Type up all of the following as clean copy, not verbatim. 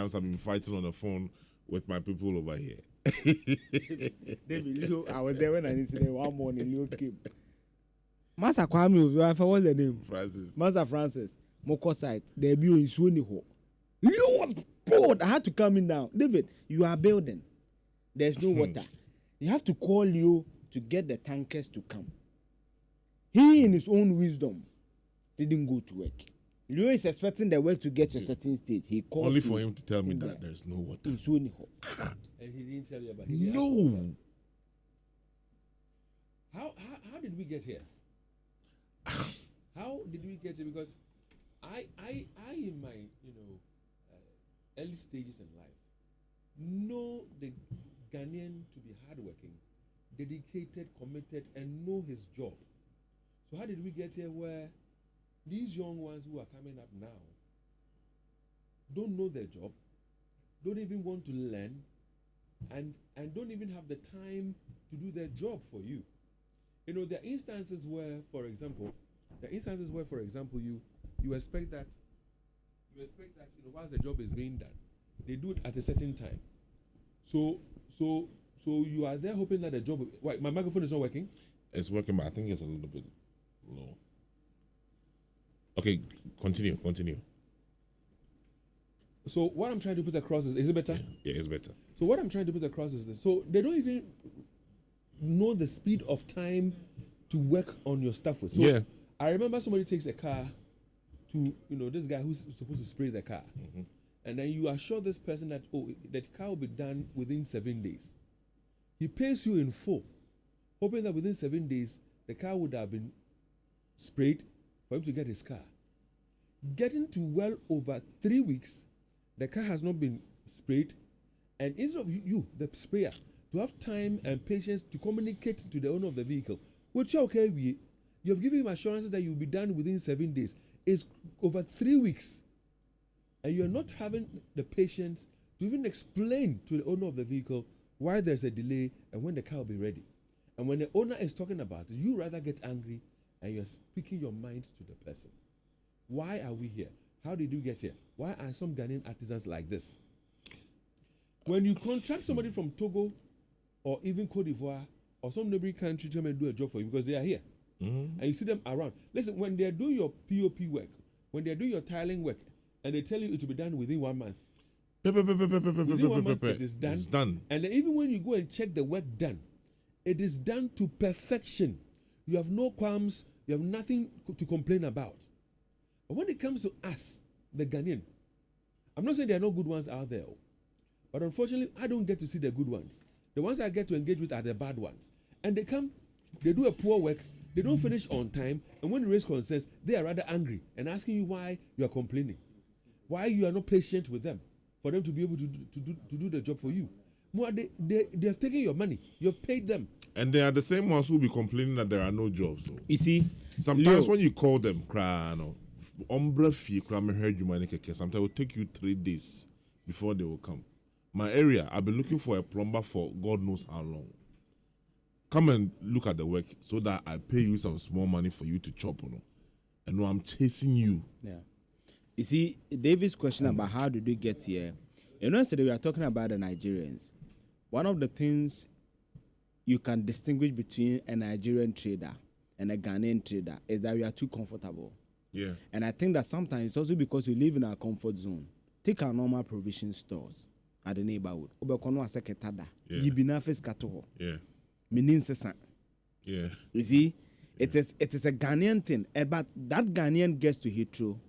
times I've been fighting on the phone with my people over here. David, Leo, I was there when I incident one morning. Leo came. Master Kwame, what's the name? Francis. Master Francis. Moko site. The bio is only ho. Leo was bored. I had to come in now. David, you are building. There's no water. You have to call Leo to get the tankers to come. He, in his own wisdom, didn't go to work. Leo is expecting the work to get to a certain stage. He called only for him to tell me that there's no water. It's only ho. And he didn't tell you about it. No. How did we get here? How did we get here? Because I in my early stages in life know the Ghanaian to be hardworking, dedicated, committed, and know his job. So how did we get here where these young ones who are coming up now don't know their job, don't even want to learn, and don't even have the time to do their job for you? You know, there are instances where, for example, you expect that whilst the job is being done, they do it at a certain time. So you are there hoping that the job. Wait, my microphone is not working. It's working, but I think it's a little bit low. Okay, continue. So what I'm trying to put across is it better? Yeah, it's better. So what I'm trying to put across is this. So they don't even know the speed of time to work on your stuff with. So yeah. I remember somebody takes a car to, this guy who's supposed to spray the car. Mm-hmm. And then you assure this person that, that car will be done within 7 days. He pays you in full, hoping that within 7 days, the car would have been sprayed for him to get his car. Getting to well over 3 weeks, the car has not been sprayed. And instead of you, the sprayer, to have time and patience to communicate to the owner of the vehicle, which okay, you have given him assurances that you'll be done within 7 days. It's over 3 weeks. And you're not having the patience to even explain to the owner of the vehicle why there's a delay and when the car will be ready. And when the owner is talking about it, you rather get angry and you're speaking your mind to the person. Why are we here? How did you get here? Why are some Ghanaian artisans like this? When you contract somebody from Togo or even Cote d'Ivoire or some neighboring country to come and do a job for you because they are here, and you see them around. Listen, when they're doing your POP work, when they're doing your tiling work, and they tell you it will be done within 1 month. Within 1 month, it is done. It's done. And then even when you go and check the work done, it is done to perfection. You have no qualms. You have nothing to complain about. But when it comes to us, the Ghanaian, I'm not saying there are no good ones out there, but unfortunately, I don't get to see the good ones. The ones I get to engage with are the bad ones. And they come, they do a poor work, they don't finish on time, and when you raise concerns, they are rather angry and asking you why you are complaining. Why you are not patient with them for them to be able to do the job for you. More, they have taken your money. You have paid them. And they are the same ones who will be complaining that there are no jobs. So. You see, sometimes when you call them, sometimes it will take you 3 days before they will come. My area, I've been looking for a plumber for God knows how long. Come and look at the work so that I pay you some small money for you to chop on. And now I'm chasing you. Yeah. You see, David's question about how did we get here, yesterday we are talking about the Nigerians. One of the things you can distinguish between a Nigerian trader and a Ghanaian trader is that we are too comfortable. Yeah. And I think that sometimes it's also because we live in our comfort zone. Take our normal provision stores at the neighborhood. Yeah. Yeah. You see, it is a Ghanaian thing, but that Ghanaian gets to Heathrow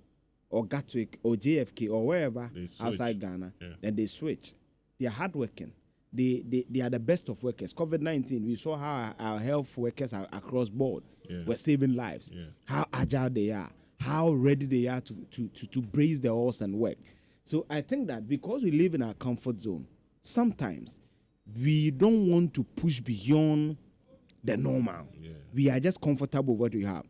or Gatwick or JFK or wherever outside Ghana, then they switch. They are hardworking. They are the best of workers. COVID-19, we saw how our health workers are across board were saving lives. Yeah. How agile they are, how ready they are to brace their horse and work. So I think that because we live in our comfort zone, sometimes we don't want to push beyond the normal. Yeah. We are just comfortable with what we have.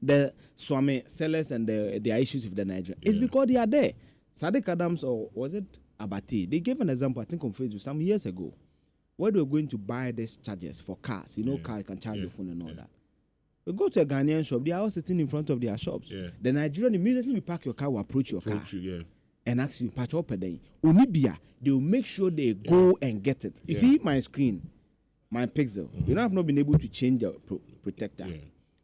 The Swami sellers and their issues with the Nigerians. It's because they are there. Sadiq Adams, or was it Abati? They gave an example, I think, on Facebook some years ago, where they were going to buy these chargers for cars. Car, you can charge your phone and all that. We go to a Ghanaian shop, they are all sitting in front of their shops. Yeah. The Nigerian immediately will park your car, will approach your car. and actually patch up a day. Onibia, they will make sure they go and get it. You see my screen, my Pixel. You know, I've not been able to change the protector. Yeah.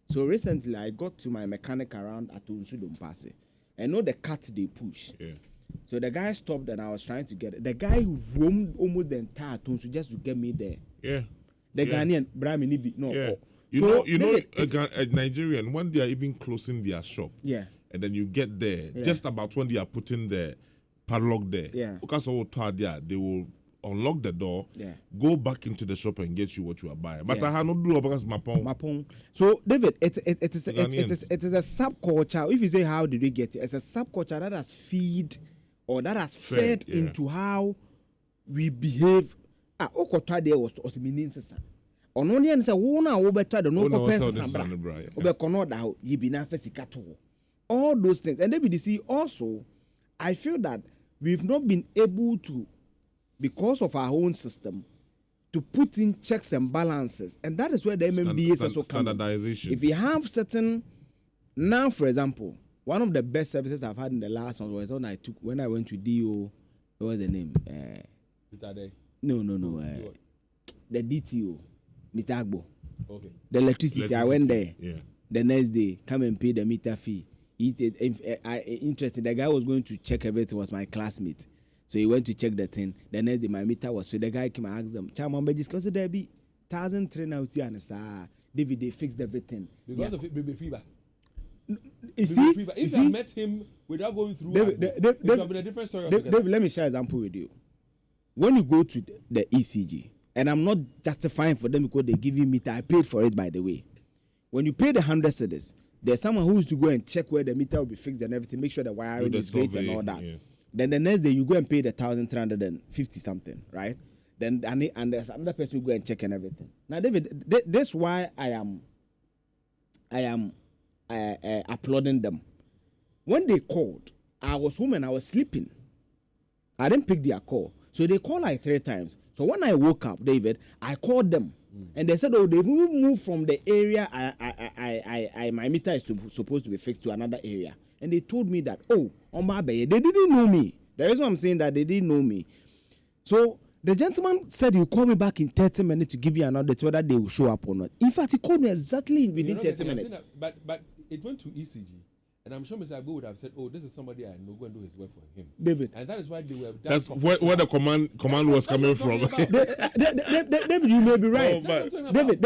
So recently, I got to my mechanic around at Unsudumpase. I know the cut they push. Yeah. So the guy stopped and I was trying to get it. The guy roamed almost the entire Tunsu just to get me there. Yeah. The Ghanaian, Brahmi Nibi, no. Yeah. So You know, a Nigerian, when they are even closing their shop, yeah. and then you get there, just about when they are putting the padlock there, because they will unlock the door, go back into the shop and get you what you are buying. But I have not do because my phone. So David, it is a subculture. If you say how did we get it, it's a subculture that has fed into how we behave. Okotwa there was meaning Ononian say wona wo beto the no person sambra. Obekono da yibi na fasika to. All those things. And David, you see also I feel that we've not been able to, because of our own system, to put in checks and balances. And that is where the MMDA is also coming. Standardization. If you have certain, now for example, one of the best services I've had in the last month was when I went to DO, what was the name? No. The DTO, Mr. Agbo. Okay. The electricity, I went there. Yeah. The next day, come and pay the meter fee. Interesting. The guy was going to check everything. Was my classmate, so he went to check the thing. The next day, my meter was free. The guy came and asked them, "Chairman, but discuss there be 1,003 now and sir, David, they fixed everything because of it, baby fever." You see, if you met him without going through, it would have been a different story. David, let me share an example with you. When you go to the ECG, and I'm not justifying for them because they give you meter. I paid for it, by the way. When you pay the 100 cedis, there's someone who is to go and check where the meter will be fixed and everything, make sure the wiring is great and all that. Yeah. Then the next day you go and pay the 1,350 something, right? Then and there's another person who go and check and everything. Now, David, that's why I am applauding them. When they called, I was home and I was sleeping. I didn't pick their call, so they called like 3 times. So when I woke up, David, I called them. And they said, "Oh, they've moved from the area my meter is supposed to be fixed to another area." And they told me that, "Oh, on my bay, they didn't know me." The reason I'm saying that they didn't know me. So the gentleman said, "You call me back in 30 minutes to give you an update whether they will show up or not." In fact, he called me exactly within 30 minutes. But it went to ECG. And I'm sure Mr. Abu would have said, "Oh, this is somebody I know. Go and do his work for him." David, and that is why they were. That's where the command was coming from. David, you may be right. David,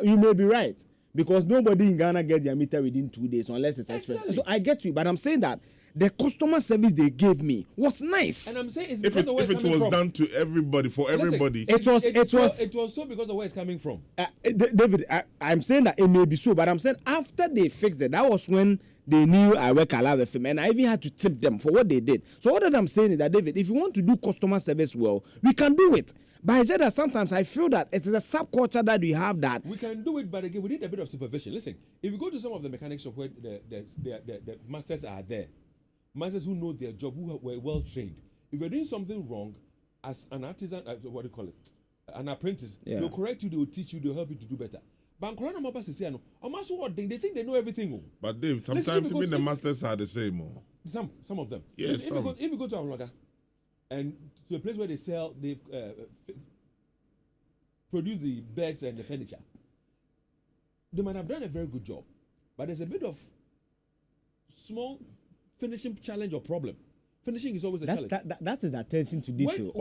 you may be right, because nobody in Ghana gets their meter within 2 days unless it's express. So I get you, but I'm saying that the customer service they gave me was nice. And I'm saying it's if it was done to everybody for everybody, it was so because of where it's coming from. David, I'm saying that it may be so, but I'm saying after they fixed it, that was when they knew I work alive with him, and I even had to tip them for what they did. So what I'm saying is that, David, if you want to do customer service well, we can do it. But I said that sometimes I feel that it is a subculture that we have that. We can do it, but again, we need a bit of supervision. Listen, if you go to some of the mechanic shop where the masters are there, masters who know their job, who were well trained, if you're doing something wrong, as an artisan, what do you call it, an apprentice, they'll correct you, they will teach you, they'll help you to do better. But they think they know everything. But Dave, sometimes even the masters are the same. Some of them. Yes, if you go to Amlaga and to a place where they produce the beds and the furniture, they might have done a very good job, but there's a bit of small finishing challenge or problem. Finishing is always a challenge. That is attention to detail.